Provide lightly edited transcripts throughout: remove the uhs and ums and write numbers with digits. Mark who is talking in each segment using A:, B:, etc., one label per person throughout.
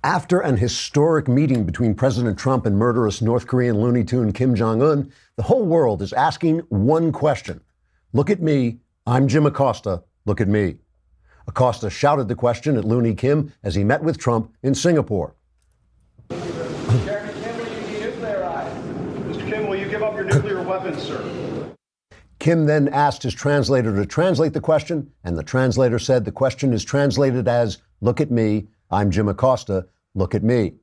A: After an historic meeting between President Trump and murderous North Korean Looney Tune Kim Jong-un, the whole world is asking one question. Look at me. I'm Jim Acosta. Look at me. Acosta shouted the question at Looney Kim as he met with Trump in Singapore.
B: Chairman Kim, will you denuclearize? Mr. Kim, will you give up your nuclear weapons, sir?
A: Kim then asked his translator to translate the question, and the translator said the question is translated as, look at me. I'm Jim Acosta. Look at me.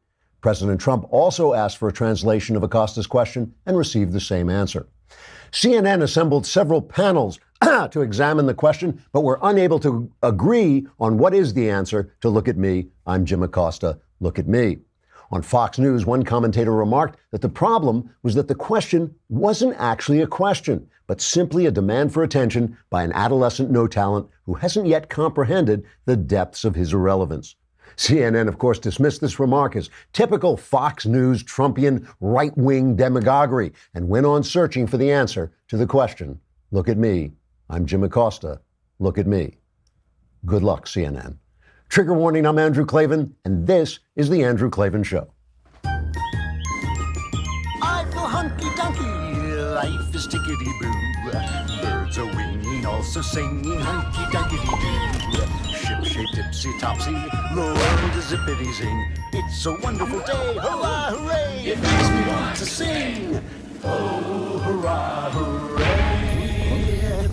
A: President Trump also asked for a translation of Acosta's question and received the same answer. CNN assembled several panels to examine the question, but were unable to agree on what is the answer to look at me. I'm Jim Acosta. Look at me. On Fox News, one commentator remarked that the problem was that the question wasn't actually a question, but simply a demand for attention by an adolescent no talent who hasn't yet comprehended the depths of his irrelevance. CNN, of course, dismissed this remark as typical Fox News Trumpian right-wing demagoguery and went on searching for the answer to the question, look at me. I'm Jim Acosta. Look at me. Good luck, CNN. Trigger warning, I'm Andrew Klavan, and this is The Andrew Klavan Show.
C: I feel hunky-dunky, life is tickety-boo. Birds are winging, also singing hunky-dunky-doo. Ship-shape, tipsy-topsy, the world is zippity-zing. It's a wonderful day, hurrah, hooray! It makes me want to sing. Oh, hurrah, hooray!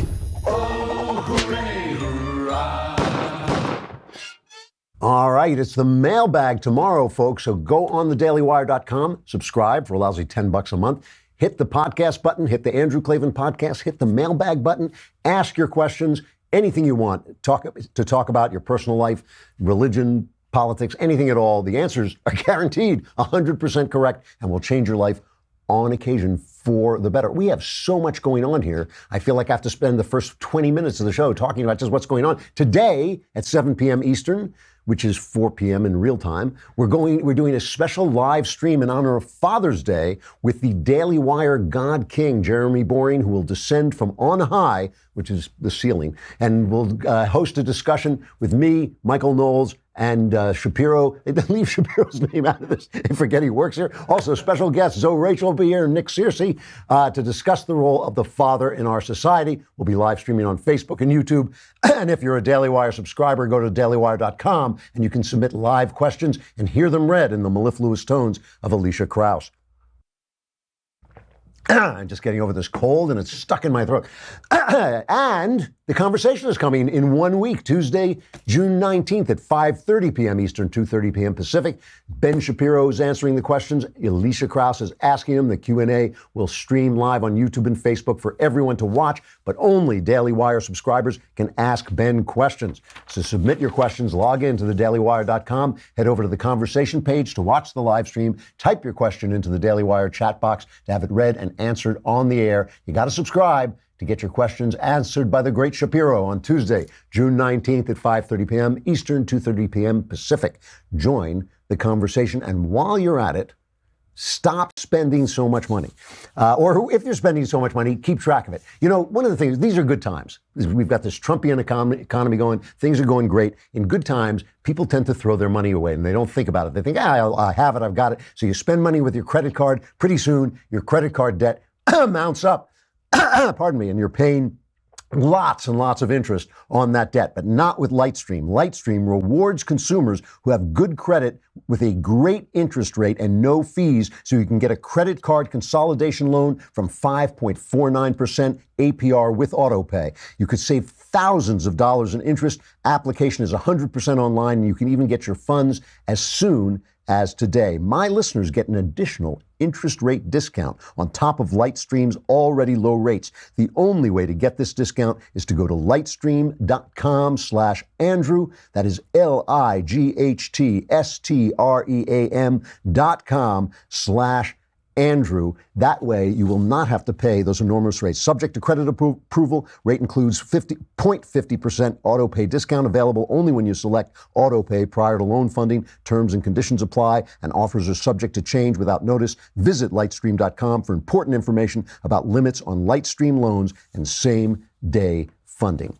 C: Oh, hooray, hurrah!
A: All right, it's the mailbag tomorrow, folks, so go on thedailywire.com, subscribe for a lousy $10 a month, hit the podcast button, hit the Andrew Klavan podcast, hit the mailbag button, ask your questions, anything you want to talk about your personal life, religion, politics, anything at all. The answers are guaranteed 100% correct and will change your life on occasion for the better. We have so much going on here. I feel like I have to spend the first 20 minutes of the show talking about just what's going on. Today at 7 p.m. Eastern, which is 4 p.m. in real time, we're doing a special live stream in honor of Father's Day with the Daily Wire God King, Jeremy Boring, who will descend from on high, which is the ceiling, and will host a discussion with me, Michael Knowles, and Shapiro. They didn't leave Shapiro's name out of this. They forget he works here. Also, special guests Zoe Rachel will be here and Nick Searcy to discuss the role of the father in our society. We'll be live streaming on Facebook and YouTube. And if you're a Daily Wire subscriber, go to dailywire.com and you can submit live questions and hear them read in the mellifluous tones of Alicia Krause. I'm just getting over this cold and it's stuck in my throat. And the conversation is coming in 1 week, Tuesday, June 19th at 5:30 p.m. Eastern, 2:30 p.m. Pacific. Ben Shapiro is answering the questions. Alicia Krause is asking them. The Q&A will stream live on YouTube and Facebook for everyone to watch, but only Daily Wire subscribers can ask Ben questions. So submit your questions, log in to thedailywire.com, head over to the conversation page to watch the live stream, type your question into the Daily Wire chat box to have it read and answered on the air. You got to subscribe to get your questions answered by the great Shapiro on Tuesday, June 19th at 5:30 p.m. Eastern, 2:30 p.m. Pacific. Join the conversation, and while you're at it, stop spending so much money. Or if you're spending so much money, keep track of it. You know, one of the things, these are good times. We've got this Trumpian economy going. Things are going great. In good times, people tend to throw their money away and they don't think about it. They think, I have it, I've got it. So you spend money with your credit card. Pretty soon, your credit card debt mounts up. Pardon me, and you're paying lots and lots of interest on that debt, but not with Lightstream. Lightstream rewards consumers who have good credit with a great interest rate and no fees, so you can get a credit card consolidation loan from 5.49% APR with AutoPay. You could save thousands of dollars in interest. Application is 100% online, and you can even get your funds as soon as today. My listeners get an additional interest rate discount on top of Lightstream's already low rates. The only way to get this discount is to go to lightstream.com/Andrew. That is lightstream.com/Andrew. That way, you will not have to pay those enormous rates. Subject to credit approval, rate includes 50% auto pay discount available only when you select auto pay prior to loan funding. Terms and conditions apply, and offers are subject to change without notice. Visit lightstream.com for important information about limits on Lightstream loans and same-day funding.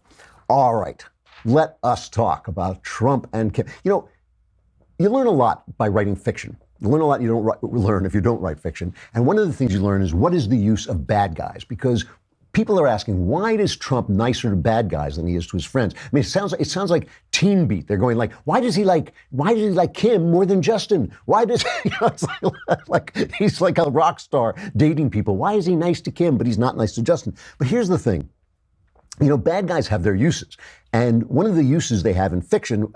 A: All right, let us talk about Trump and Kim. You know, You learn a lot by writing fiction. You learn a lot you don't learn if you don't write fiction. And one of the things you learn is what is the use of bad guys? Because people are asking, why is Trump nicer to bad guys than he is to his friends? I mean, it sounds like Teen Beat. They're going like, why does he like Kim more than Justin? Why does it's like he's like a rock star dating people? Why is he nice to Kim, but he's not nice to Justin? But here's the thing. Bad guys have their uses. And one of the uses they have in fiction,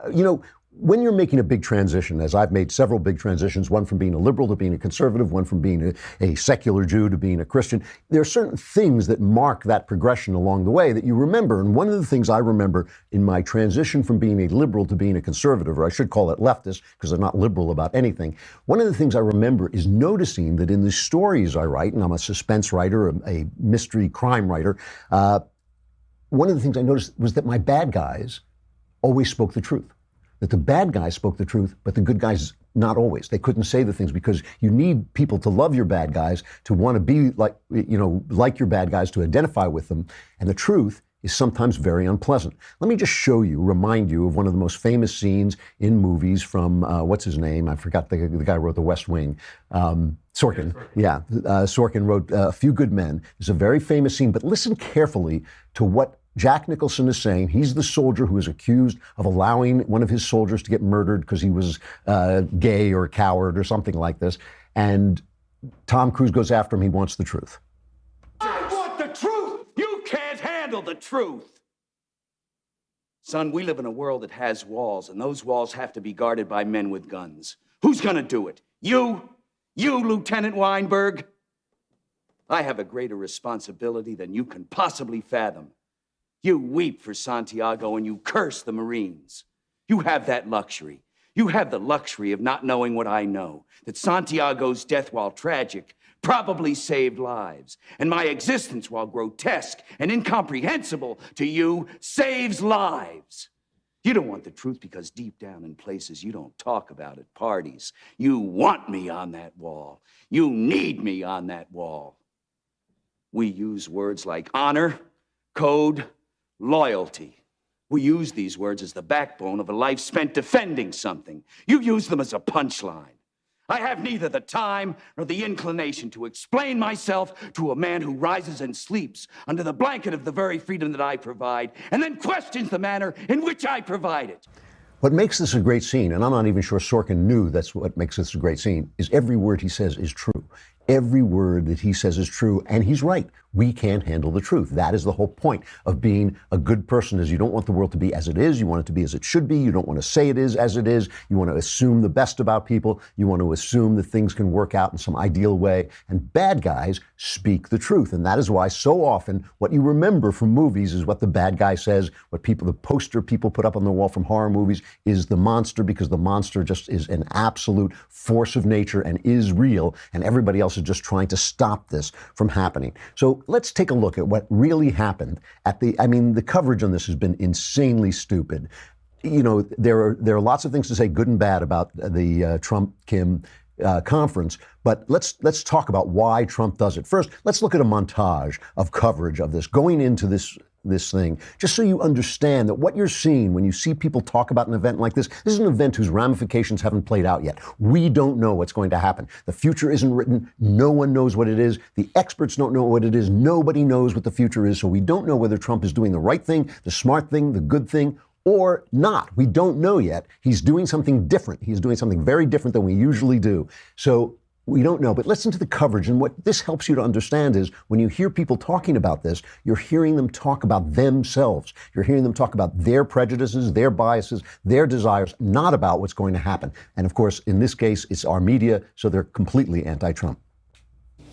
A: when you're making a big transition, as I've made several big transitions, one from being a liberal to being a conservative, one from being a secular Jew to being a Christian, there are certain things that mark that progression along the way that you remember. And one of the things I remember in my transition from being a liberal to being a conservative, or I should call it leftist, because I'm not liberal about anything, one of the things I remember is noticing that in the stories I write, and I'm a suspense writer, a mystery crime writer, one of the things I noticed was that my bad guys always spoke the truth. That the bad guys spoke the truth, but the good guys not always. They couldn't say the things because you need people to love your bad guys, to want to be like your bad guys, to identify with them. And the truth is sometimes very unpleasant. Let me just remind you of one of the most famous scenes in movies from, what's his name? I forgot the guy who wrote The West Wing. Sorkin. Yeah, Sorkin wrote A Few Good Men. It's a very famous scene, but listen carefully to what Jack Nicholson is saying. He's the soldier who is accused of allowing one of his soldiers to get murdered because he was gay or a coward or something like this. And Tom Cruise goes after him. He wants the truth.
D: I want the truth! You can't handle the truth! Son, we live in a world that has walls, and those walls have to be guarded by men with guns. Who's gonna do it? You? You, Lieutenant Weinberg? I have a greater responsibility than you can possibly fathom. You weep for Santiago and you curse the Marines. You have that luxury. You have the luxury of not knowing what I know, that Santiago's death, while tragic, probably saved lives. And my existence, while grotesque and incomprehensible to you, saves lives. You don't want the truth because deep down in places you don't talk about at parties, you want me on that wall. You need me on that wall. We use words like honor, code, loyalty. We use these words as the backbone of a life spent defending something. You use them as a punchline. I have neither the time nor the inclination to explain myself to a man who rises and sleeps under the blanket of the very freedom that I provide, and then questions the manner in which I provide it.
A: What makes this a great scene, and I'm not even sure Sorkin knew that's what makes this a great scene, is every word he says is true. Every word that he says is true, and he's right. We can't handle the truth. That is the whole point of being a good person, is you don't want the world to be as it is. You want it to be as it should be. You don't want to say it is as it is. You want to assume the best about people. You want to assume that things can work out in some ideal way. And bad guys speak the truth. And that is why so often what you remember from movies is what the bad guy says, the poster people put up on the wall from horror movies is the monster, because the monster just is an absolute force of nature and is real, and everybody else is just trying to stop this from happening. So let's take a look at what really happened the coverage on this has been insanely stupid. There are lots of things to say good and bad about the Trump-Kim conference, but let's talk about why Trump does it. First, let's look at a montage of coverage of this going into this thing, just so you understand that what you're seeing when you see people talk about an event like this is an event whose ramifications haven't played out yet. We don't know what's going to happen. The future isn't written. No one knows what it is. The experts don't know what it is. Nobody knows what the future is. So we don't know whether Trump is doing the right thing, the smart thing, the good thing, or not. We don't know yet. He's doing something different. He's doing something very different than we usually do. So we don't know, but listen to the coverage. And what this helps you to understand is when you hear people talking about this, you're hearing them talk about themselves. You're hearing them talk about their prejudices, their biases, their desires, not about what's going to happen. And of course, in this case, it's our media, so they're completely anti-Trump.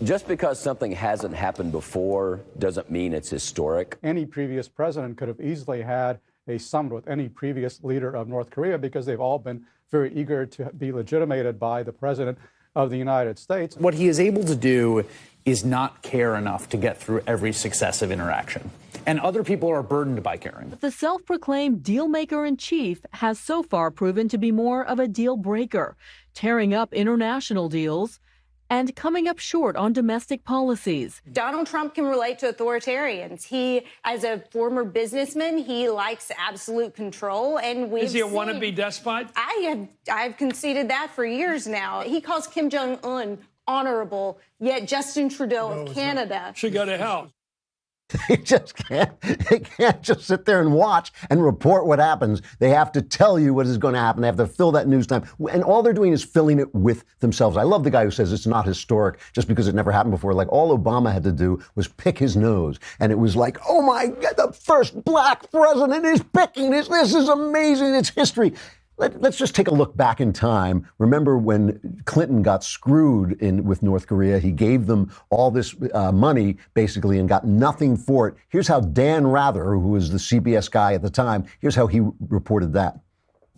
E: Just because something hasn't happened before doesn't mean it's historic.
F: Any previous president could have easily had a summit with any previous leader of North Korea, because they've all been very eager to be legitimated by the president of the United States.
G: What he is able to do is not care enough to get through every successive interaction. And other people are burdened by caring.
H: The self-proclaimed deal-maker-in-chief has so far proven to be more of a deal-breaker, tearing up international deals and coming up short on domestic policies.
I: Donald Trump can relate to authoritarians. He, as a former businessman, he likes absolute control, and we've
J: Is he a wannabe despot?
I: I've conceded that for years now. He calls Kim Jong-un honorable, yet Justin Trudeau of Canada
J: Should go to hell.
A: They just can't. They can't just sit there and watch and report what happens. They have to tell you what is going to happen. They have to fill that news time. And all they're doing is filling it with themselves. I love the guy who says it's not historic just because it never happened before. Like, all Obama had to do was pick his nose. And it was like, oh my God, the first black president is picking this. This is amazing. It's history. Let's just take a look back in time. Remember when Clinton got screwed with North Korea? He gave them all this money, basically, and got nothing for it. Here's how Dan Rather, who was the CBS guy at the time, here's how he reported that.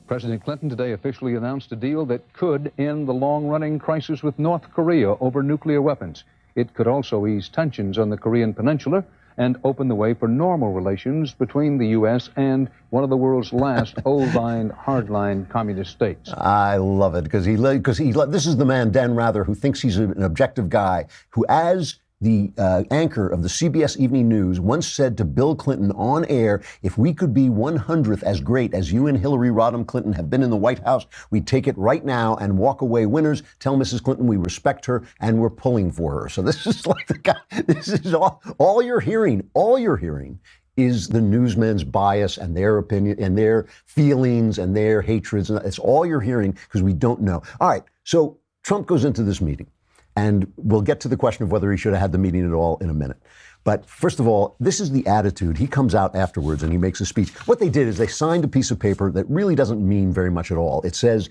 K: President Clinton today officially announced a deal that could end the long-running crisis with North Korea over nuclear weapons. It could also ease tensions on the Korean Peninsula and open the way for normal relations between the U.S. and one of the world's last old-line, hard-line communist states.
A: I love it because this is the man, Dan Rather, who thinks he's an objective guy, who, as the anchor of the CBS Evening News, once said to Bill Clinton on air, if we could be 100th as great as you and Hillary Rodham Clinton have been in the White House, we'd take it right now and walk away winners. Tell Mrs. Clinton we respect her and we're pulling for her. So this is like the guy, this is all you're hearing. All you're hearing is the newsmen's bias and their opinion and their feelings and their hatreds. And it's all you're hearing because we don't know. All right. So Trump goes into this meeting. And we'll get to the question of whether he should have had the meeting at all in a minute. But first of all, this is the attitude. He comes out afterwards and he makes a speech. What they did is they signed a piece of paper that really doesn't mean very much at all. It says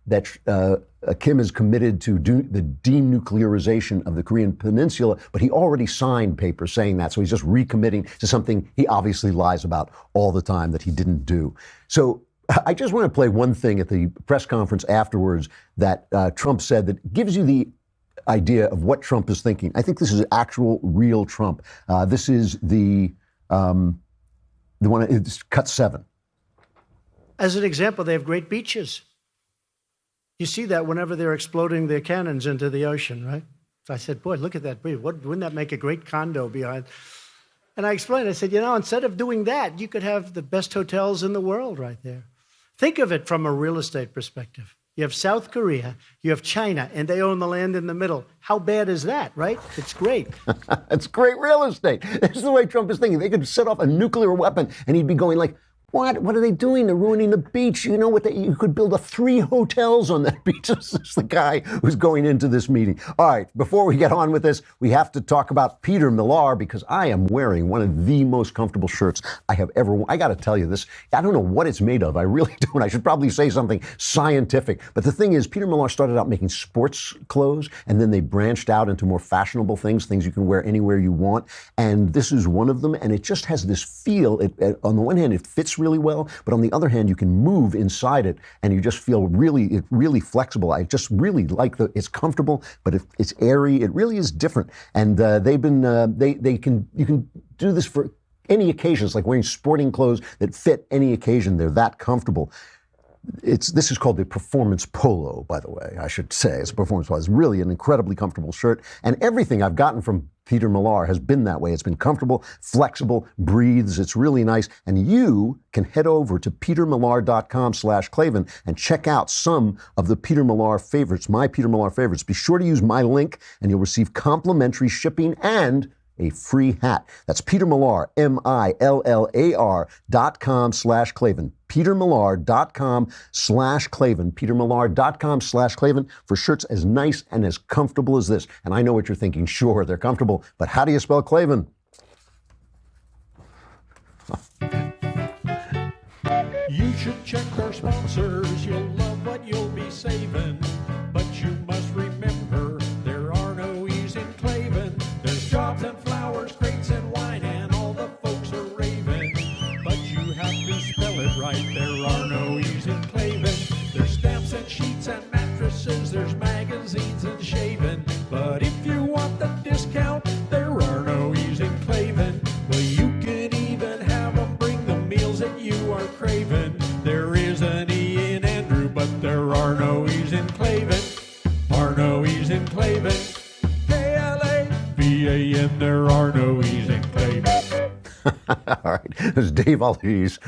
A: that Kim is committed to the denuclearization of the Korean Peninsula, but he already signed papers saying that. So he's just recommitting to something he obviously lies about all the time that he didn't do. So I just want to play one thing at the press conference afterwards that Trump said that gives you the idea of what Trump is thinking. I think this is actual, real Trump. This is the one, it's cut 7.
L: As an example, they have great beaches. You see that whenever they're exploding their cannons into the ocean, right? So I said, boy, look at that beach. Wouldn't that make a great condo behind? And I explained, I said, instead of doing that, you could have the best hotels in the world right there. Think of it from a real estate perspective. You have South Korea, you have China, and they own the land in the middle. How bad is that, right? It's great.
A: It's great real estate. This is the way Trump is thinking. They could set off a nuclear weapon, and he'd be going like, what are they doing? They're ruining the beach. You know what? You could build 3 hotels on that beach. This is the guy who's going into this meeting. All right, before we get on with this, we have to talk about Peter Millar because I am wearing one of the most comfortable shirts I have ever worn. I got to tell you this. I don't know what it's made of. I really don't. I should probably say something scientific. But the thing is, Peter Millar started out making sports clothes, and then they branched out into more fashionable things you can wear anywhere you want. And this is one of them. And it just has this feel. On the one hand, it fits really well, but on the other hand, you can move inside it and you just feel really flexible. I just really like it's comfortable, but it's airy. It really is different. And you can do this for any occasion. It's like wearing sporting clothes that fit any occasion. They're that comfortable. This is called the Performance Polo, by the way, I should say. It's a Performance Polo. It's really an incredibly comfortable shirt. And everything I've gotten from Peter Millar has been that way. It's been comfortable, flexible, breathes. It's really nice. And you can head over to petermillar.com/Klavan and check out some of the Peter Millar favorites, my Peter Millar favorites. Be sure to use my link and you'll receive complimentary shipping and a free hat. That's Peter Millar, MILLAR.com/Klavan. petermillar.com/Klavan. petermillar.com/Klavan for shirts as nice and as comfortable as this. And I know what you're thinking. Sure, they're comfortable, but how do you spell Klavan?
M: You should check our sponsors. You'll love what you'll be saving. But you must remember there are no E's in Klavan. There's jobs and flowers, crates and wine, and all the folks are raving. But you have to spell it right. There are no E's in Klavan. There's stamps and sheets and mattresses. There's magazines and shaving. But if you want the discount, there are no E's in Klavan. Well, you can even have them bring the meals that you are craving. There is an E in Andrew, but there are no E's in Klavan. Are no E's in
A: All right. There's Dave Ali's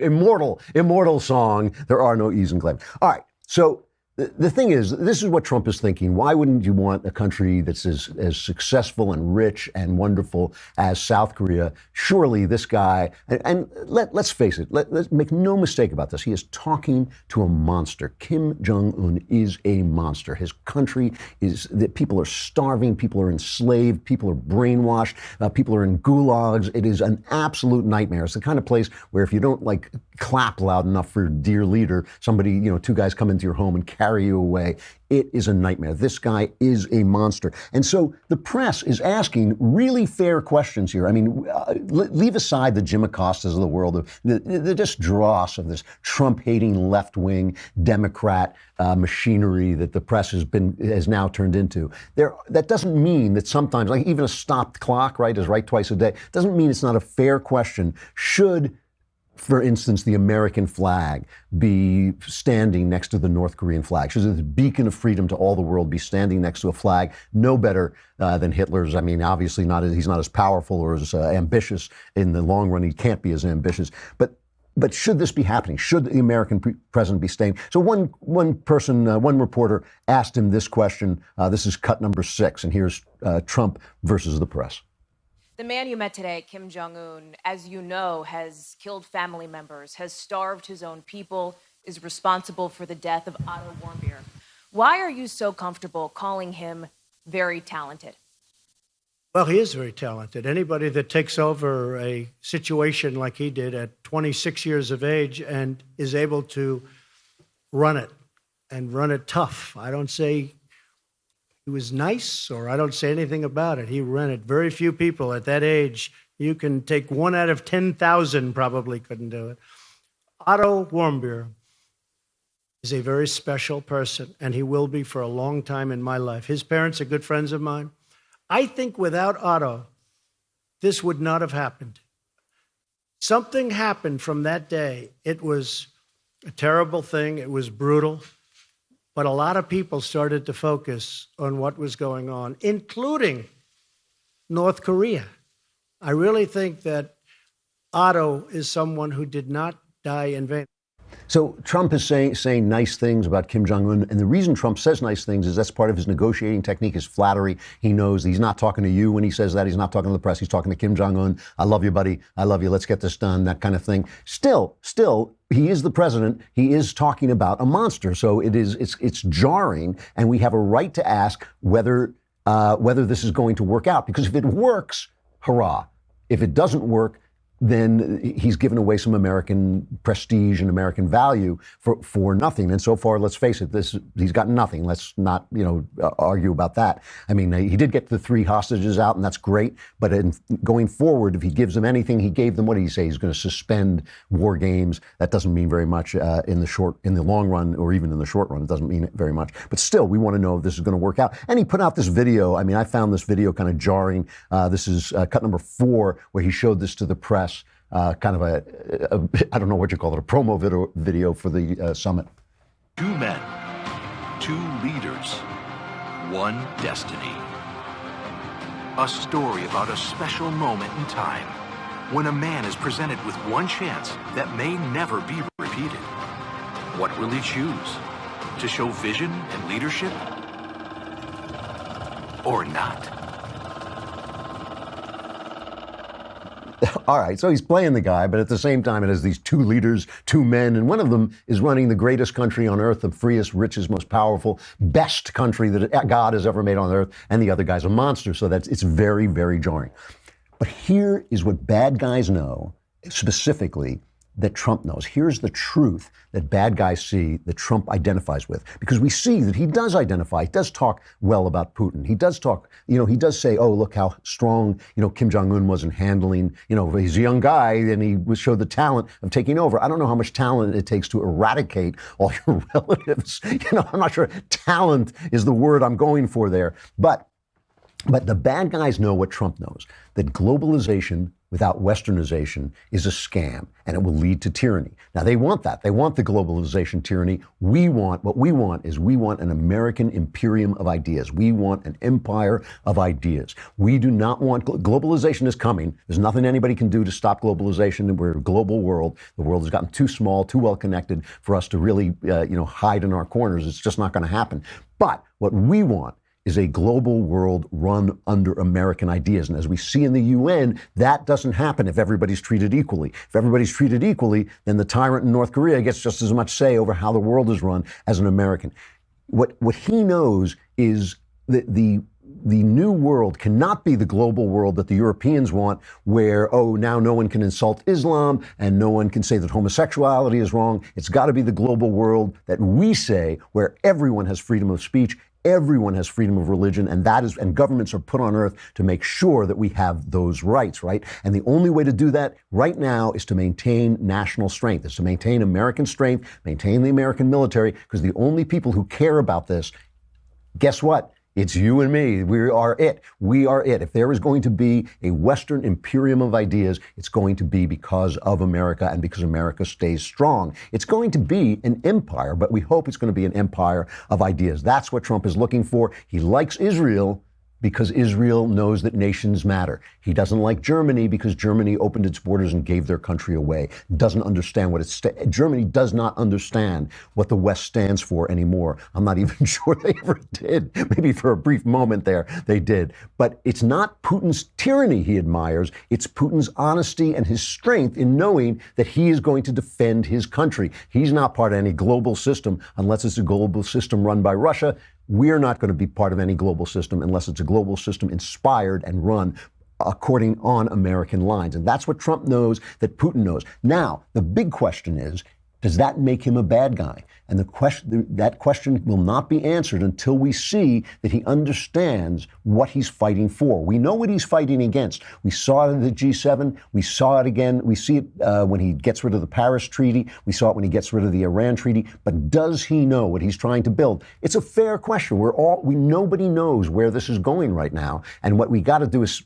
A: immortal song, There Are No E's in Klavan. All right. So the thing is, this is what Trump is thinking. Why wouldn't you want a country that's as successful and rich and wonderful as South Korea? Surely this guy, and let's face it, let's make no mistake about this. He is talking to a monster. Kim Jong-un is a monster. His country is, that people are starving, people are enslaved, people are brainwashed, people are in gulags. It is an absolute nightmare. It's the kind of place where if you don't like clap loud enough for dear leader, somebody, two guys come into your home and carry you away. It is a nightmare. This guy is a monster. And so the press is asking really fair questions here. I mean, leave aside the Jim Acostas of the world, the just dross of this Trump-hating left-wing Democrat machinery that the press has now turned into. That doesn't mean that sometimes, like even a stopped clock, right, is right twice a day, doesn't mean it's not a fair question. Should, for instance, the American flag be standing next to the North Korean flag? Should the beacon of freedom to all the world be standing next to a flag no better than Hitler's? I mean, obviously he's not as powerful or as ambitious in the long run. He can't be as ambitious. But should this be happening? Should the American president be staying? So one reporter asked him this question. This is cut number 6, and here's Trump versus the press.
N: The man you met today, Kim Jong-un, as you know, has killed family members, has starved his own people, is responsible for the death of Otto Warmbier. Why are you so comfortable calling him very talented?
L: Well, he is very talented. Anybody that takes over a situation like he did at 26 years of age and is able to run it and run it tough. I don't say he was nice, or I don't say anything about it. He ran it. Very few people at that age, you can take 1 out of 10,000 probably couldn't do it. Otto Warmbier is a very special person, and he will be for a long time in my life. His parents are good friends of mine. I think without Otto, this would not have happened. Something happened from that day. It was a terrible thing. It was brutal. But a lot of people started to focus on what was going on, including North Korea. I really think that Otto is someone who did not die in vain.
A: So Trump is saying nice things about Kim Jong-un, and the reason Trump says nice things is that's part of his negotiating technique, his flattery. He knows he's not talking to you when he says that. He's not talking to the press. He's talking to Kim Jong-un. I love you, buddy. I love you. Let's get this done, that kind of thing. Still, he is the president. He is talking about a monster. So it's jarring, and we have a right to ask whether this is going to work out. Because if it works, hurrah. If it doesn't work, then he's given away some American prestige and American value for nothing. And so far, let's face it, he's got nothing. Let's not, argue about that. I mean, he did get the 3 hostages out, and that's great. But going forward, if he gives them anything, he gave them, what did he say? He's going to suspend war games. That doesn't mean very much in the long run, or even in the short run. It doesn't mean very much. But still, we want to know if this is going to work out. And he put out this video. I mean, I found this video kind of jarring. This is cut number 4, where he showed this to the press. Kind of I don't know what you call it, a promo video for the summit.
O: 2 men, 2 leaders, 1 destiny. A story about a special moment in time when a man is presented with one chance that may never be repeated. What will he choose? To show vision and leadership? Or not?
A: All right, so he's playing the guy, but at the same time, it has these 2 leaders, 2 men, and one of them is running the greatest country on earth, the freest, richest, most powerful, best country that God has ever made on earth, and the other guy's a monster. So it's very, very jarring. But here is what bad guys know, specifically, that Trump knows. Here's the truth that bad guys see, that Trump identifies with. Because we see that he does identify, he does talk well about Putin. He does talk, he does say, oh, look how strong, Kim Jong-un was in handling, he's a young guy, and he showed the talent of taking over. I don't know how much talent it takes to eradicate all your relatives. I'm not sure talent is the word I'm going for there. But the bad guys know what Trump knows, that globalization without westernization is a scam, and it will lead to tyranny. Now, they want that. They want the globalization tyranny. What we want is an American imperium of ideas. We want an empire of ideas. We do not want, globalization is coming. There's nothing anybody can do to stop globalization. We're a global world. The world has gotten too small, too well connected for us to really, hide in our corners. It's just not going to happen. But what we want is a global world run under American ideas. And as we see in the UN, that doesn't happen if everybody's treated equally. If everybody's treated equally, then the tyrant in North Korea gets just as much say over how the world is run as an American. What he knows is that the new world cannot be the global world that the Europeans want, where, now no one can insult Islam and no one can say that homosexuality is wrong. It's got to be the global world that we say, where everyone has freedom of speech, everyone has freedom of religion, and governments are put on earth to make sure that we have those rights, right? And the only way to do that right now is to maintain national strength, is to maintain American strength, maintain the American military, because the only people who care about this, guess what? It's you and me. We are it. We are it. If there is going to be a Western imperium of ideas, it's going to be because of America and because America stays strong. It's going to be an empire, but we hope it's going to be an empire of ideas. That's what Trump is looking for. He likes Israel because Israel knows that nations matter. He doesn't like Germany because Germany opened its borders and gave their country away. Doesn't understand what Germany does not understand what the West stands for anymore. I'm not even sure they ever did. Maybe for a brief moment there, they did. But it's not Putin's tyranny he admires. It's Putin's honesty and his strength in knowing that he is going to defend his country. He's not part of any global system unless it's a global system run by Russia. We're not going to be part of any global system unless it's a global system inspired and run according on American lines. And that's what Trump knows, that Putin knows. Now, the big question is, does that make him a bad guy? And that question will not be answered until we see that he understands what he's fighting for. We know what he's fighting against. We saw it in the G7. We saw it again. We see it when he gets rid of the Paris Treaty. We saw it when he gets rid of the Iran Treaty. But does he know what he's trying to build? It's a fair question. Nobody knows where this is going right now. And what we got to do is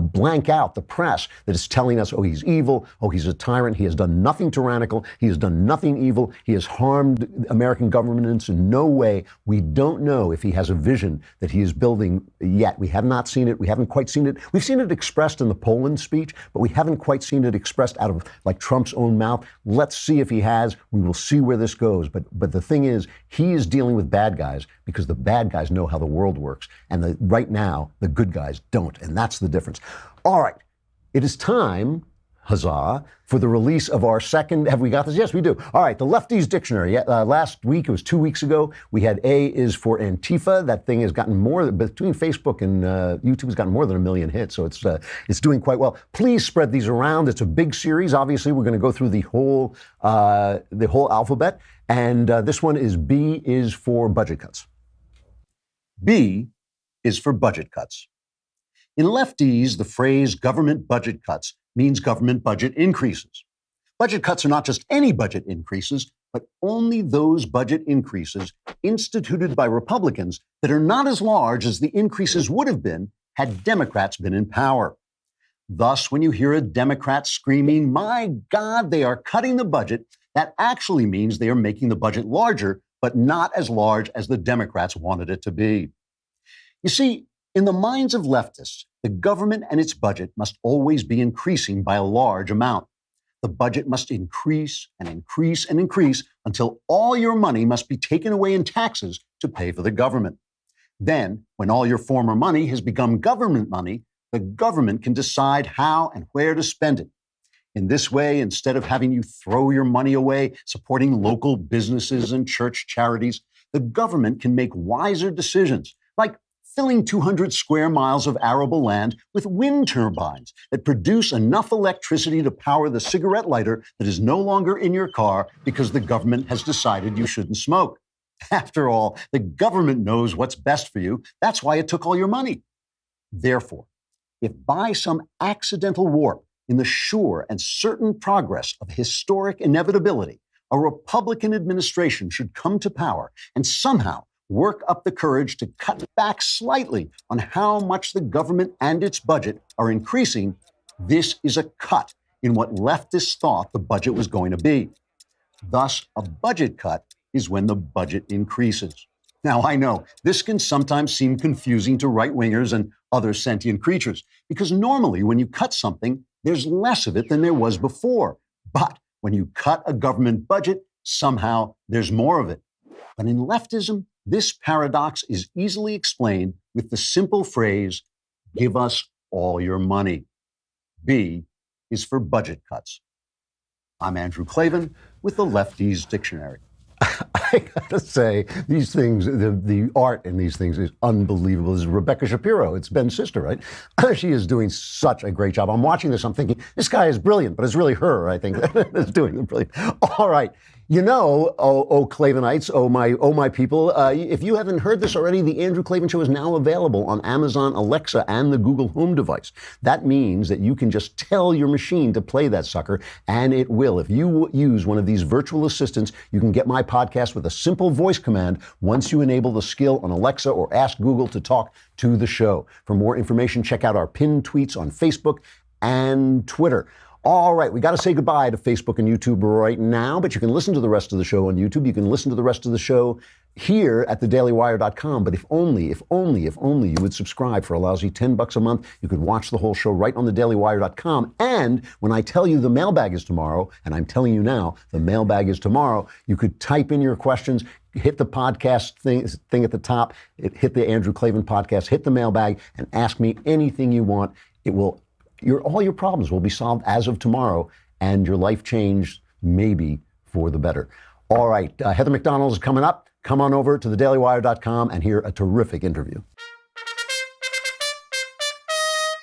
A: blank out the press that is telling us, he's evil. He's a tyrant. He has done nothing tyrannical. He has done nothing evil. He has harmed American governments in no way. We don't know if he has a vision that he is building yet. We have not seen it. We haven't quite seen it. We've seen it expressed in the Poland speech, but we haven't quite seen it expressed out of Trump's own mouth. Let's see if he has. We will see where this goes. But the thing is, he is dealing with bad guys because the bad guys know how the world works. And right now, the good guys don't. And that's the difference. All right. It is time, huzzah, for the release of our second, have we got this? Yes, we do. All right, the Lefty's Dictionary. Last week, it was 2 weeks ago, we had A is for Antifa. That thing has gotten between Facebook and YouTube, has gotten more than 1 million hits, so it's doing quite well. Please spread these around. It's a big series. Obviously, we're going to go through the whole alphabet, and this one is B is for budget cuts. B is for budget cuts. In lefties, the phrase government budget cuts means government budget increases. Budget cuts are not just any budget increases, but only those budget increases instituted by Republicans that are not as large as the increases would have been had Democrats been in power. Thus, when you hear a Democrat screaming, "My God, they are cutting the budget," that actually means they are making the budget larger, but not as large as the Democrats wanted it to be. You see, in the minds of leftists, the government and its budget must always be increasing by a large amount. The budget must increase and increase and increase until all your money must be taken away in taxes to pay for the government. Then, when all your former money has become government money, the government can decide how and where to spend it. In this way, instead of having you throw your money away supporting local businesses and church charities, the government can make wiser decisions, like filling 200 square miles of arable land with wind turbines that produce enough electricity to power the cigarette lighter that is no longer in your car because the government has decided you shouldn't smoke. After all, the government knows what's best for you. That's why it took all your money. Therefore, if by some accidental warp in the sure and certain progress of historic inevitability, a Republican administration should come to power and somehow work up the courage to cut back slightly on how much the government and its budget are increasing, This is a cut in what leftists thought the budget was going to be. Thus, a budget cut is when the budget increases. Now, I know this can sometimes seem confusing to right-wingers and other sentient creatures, because normally when you cut something, there's less of it than there was before. But when you cut a government budget, somehow there's more of it. But in leftism, this paradox is easily explained with the simple phrase, give us all your money. B is for budget cuts. I'm Andrew Klavan with the Lefties Dictionary. I gotta say, these things, the art in these things is unbelievable. This is Rebecca Shapiro. It's Ben's sister, right? She is doing such a great job. I'm watching this, I'm thinking, this guy is brilliant, but it's really her, I think, that's doing the brilliant. All right. You know, oh Clavanites, oh my people, if you haven't heard this already, the Andrew Klavan Show is now available on Amazon Alexa and the Google Home device. That means that you can just tell your machine to play that sucker, and it will. If you use one of these virtual assistants, you can get my podcast with a simple voice command once you enable the skill on Alexa or ask Google to talk to the show. For more information, check out our pinned tweets on Facebook and Twitter. All right, we got to say goodbye to Facebook and YouTube right now, but you can listen to the rest of the show on YouTube. You can listen to the rest of the show here at thedailywire.com. But if only you would subscribe for a lousy $10 a month, you could watch the whole show right on thedailywire.com. And when I tell you the mailbag is tomorrow, and I'm telling you now, the mailbag is tomorrow, you could type in your questions, hit the podcast thing at the top, hit the Andrew Klavan podcast, hit the mailbag, and ask me anything you want. It will. All your problems will be solved as of tomorrow, and your life changed maybe for the better. All right, Heather McDonald is coming up. Come on over to thedailywire.com and hear a terrific interview.